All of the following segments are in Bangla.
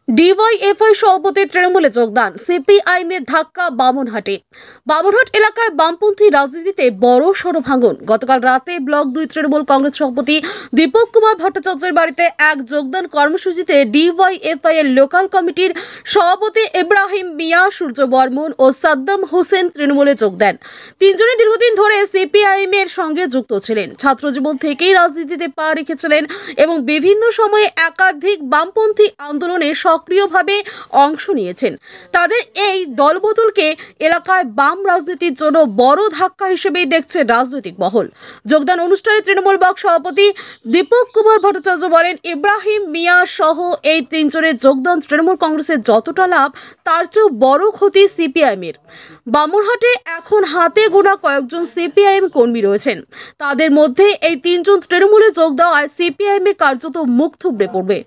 ডিওয়াইএফআই সভাপতি তৃণমূলে যোগদান, সিপিআইএমের ধাক্কা বামুনহাটে। বামুনহাট এলাকায় বামপন্থী রাজনীতিতে বড় সড় ভাঙন। গতকাল রাতে ব্লক 2 তৃণমূল কংগ্রেস সভাপতি দীপক কুমার ভট্টাচার্যের বাড়িতে এক যোগদান কর্মসূচিতে ডিওয়াইএফআই এর লোকাল কমিটির সভাপতি ইব্রাহিম মিয়া, সূর্য বর্মন ও সাদ্দাম হোসেন তৃণমূলে যোগ দেন। তিনজনই দীর্ঘদিন ধরে সিপিআইএম এর সঙ্গে যুক্ত ছিলেন, ছাত্রজীবন থেকেই রাজনীতিতে পা রেখেছিলেন এবং বিভিন্ন সময়ে একাধিক বামপন্থী আন্দোলনে সক্রিয়ভাবে অংশ নিয়েছেন। তাদের এই দলবদলকে এলাকায় বাম রাজনীতির জন্য বড় ধাক্কা হিসেবেই দেখছে রাজনৈতিক মহল। যোগদান অনুষ্ঠানে তৃণমূল ব্লক সভাপতি দীপক কুমার ভট্টাচার্য বলেন, ইব্রাহিম মিয়া সহ এই তিনজনের যোগদান তৃণমূল কংগ্রেসের যতটা লাভ তার চেয়েও বড় ক্ষতি সিপিআইএমের। বামুনহাটে এখন হাতে গোনা কয়েকজন সিপিআইএম কর্মী রয়েছেন, তাদের মধ্যে এই তিনজন তৃণমূলে যোগ দেওয়ায় সিপিআইএম এর কার্যত মুখ থুবড়ে পড়বে।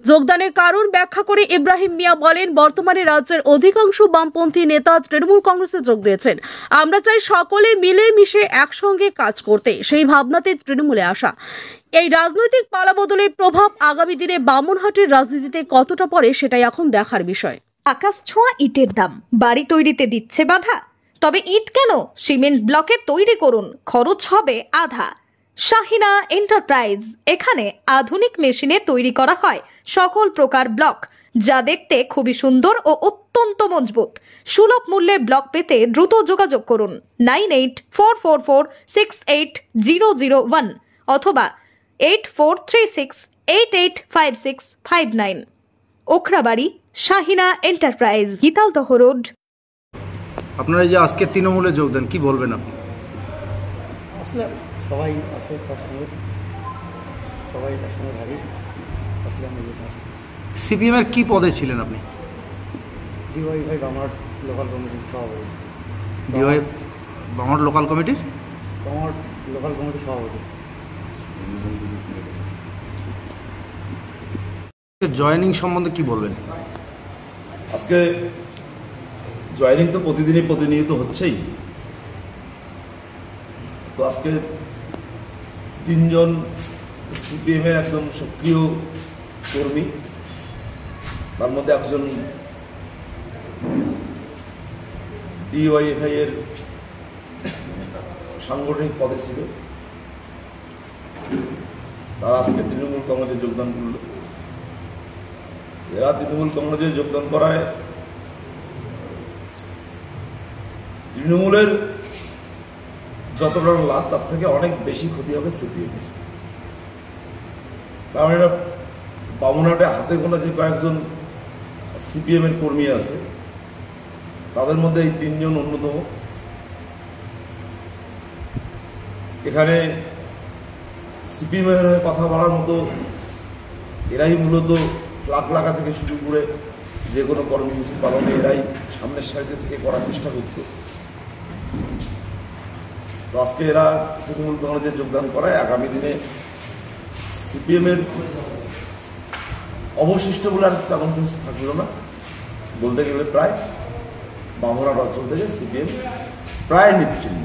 যোগদানের কারণ ব্যাখ্যা করে ইব্রাহিম মিয়া বলেন, বর্তমানে রাজ্যের অধিকাংশ বামপন্থী নেতা তৃণমূল কংগ্রেসে যোগ দিয়েছেন। আমরা চাই সকলে মিলেমিশে একসঙ্গে কাজ করতে, সেই ভাবনাতে তৃণমূলে আসা। এই রাজনৈতিক পালাবদলের প্রভাব আগামী দিনে বামুনহাটের রাজনীতিতে কতটা পড়ে সেটাই এখন দেখার বিষয়। আকাশ ছোঁয়া ইটের দাম বাড়ি তৈরিতে দিচ্ছে বাধা? তবে ইট কেন, সিমেন্ট ব্লকে তৈরি করুন, খরচ হবে আধা। শাহিনা এন্টারপ্রাইজ, এখানে আধুনিক মেশিনে তৈরি করা হয় সকল প্রকার ব্লক, যা দেখতে খুবই সুন্দর ও অত্যন্ত মজবুত। সুলভ মূল্যে ব্লক পেতে দ্রুত যোগাযোগ করুন 9844468001 অথবা 8436885659। Okhrabari, Shahina enterprise, Gitaldaha road. আপনারা যে আজকে তৃণমূলে যোগ দেন, কি বলবেন আপনি? আসলে সবাই আছে, সবাই একসঙ্গে ভাবি। আসলে আমি সিপিএম এর কি পদে ছিলেন আপনি? ডিওয়াইএফআই বামুনহাট লোকাল কমিটির সভাপতি। বামুনহাট লোকাল কমিটির সভাপতি। জয়েনিং সম্বন্ধে কি বলবেন? আজকে জয়েনিং তো প্রতিদিনই প্রতিনিয়ত হচ্ছেই। তো আজকে তিনজন সিপিএম এর একদম সক্রিয় কর্মী, তার মধ্যে একজন ডিওয়াইএফআই এর সাংগঠনিক পদে ছিল, তারা আজকে তৃণমূল কংগ্রেসে যোগদান করল। এরা তৃণমূল কংগ্রেসে যোগদান করায় তৃণমূলের যতটা লাভ তার থেকে অনেক বেশি ক্ষতি হবে সিপিএম এর। কারণ এরা বামুনহাটে হাতে গোনা যে কয়েকজন সিপিএম এর কর্মী আছে, তাদের মধ্যে এই তিনজন অন্যতম। এখানে সিপিএম এর কথা বলার মতো এরাই মূলত লাখ লাখা থেকে শুরু করে যে কোনো কর্মসূচি পালনে এরাই সামনের সারিতে থেকে করার চেষ্টা করত। তো আজকে এরা তৃণমূল কংগ্রেসে যোগদান করায় আগামী দিনে সিপিএম এর অবশিষ্ট বলে আর তেমন কিছু থাকলো না। বলতে গেলে প্রায় বামুনহাট অঞ্চল থেকে সিপিএম প্রায় নিচ্ছিল।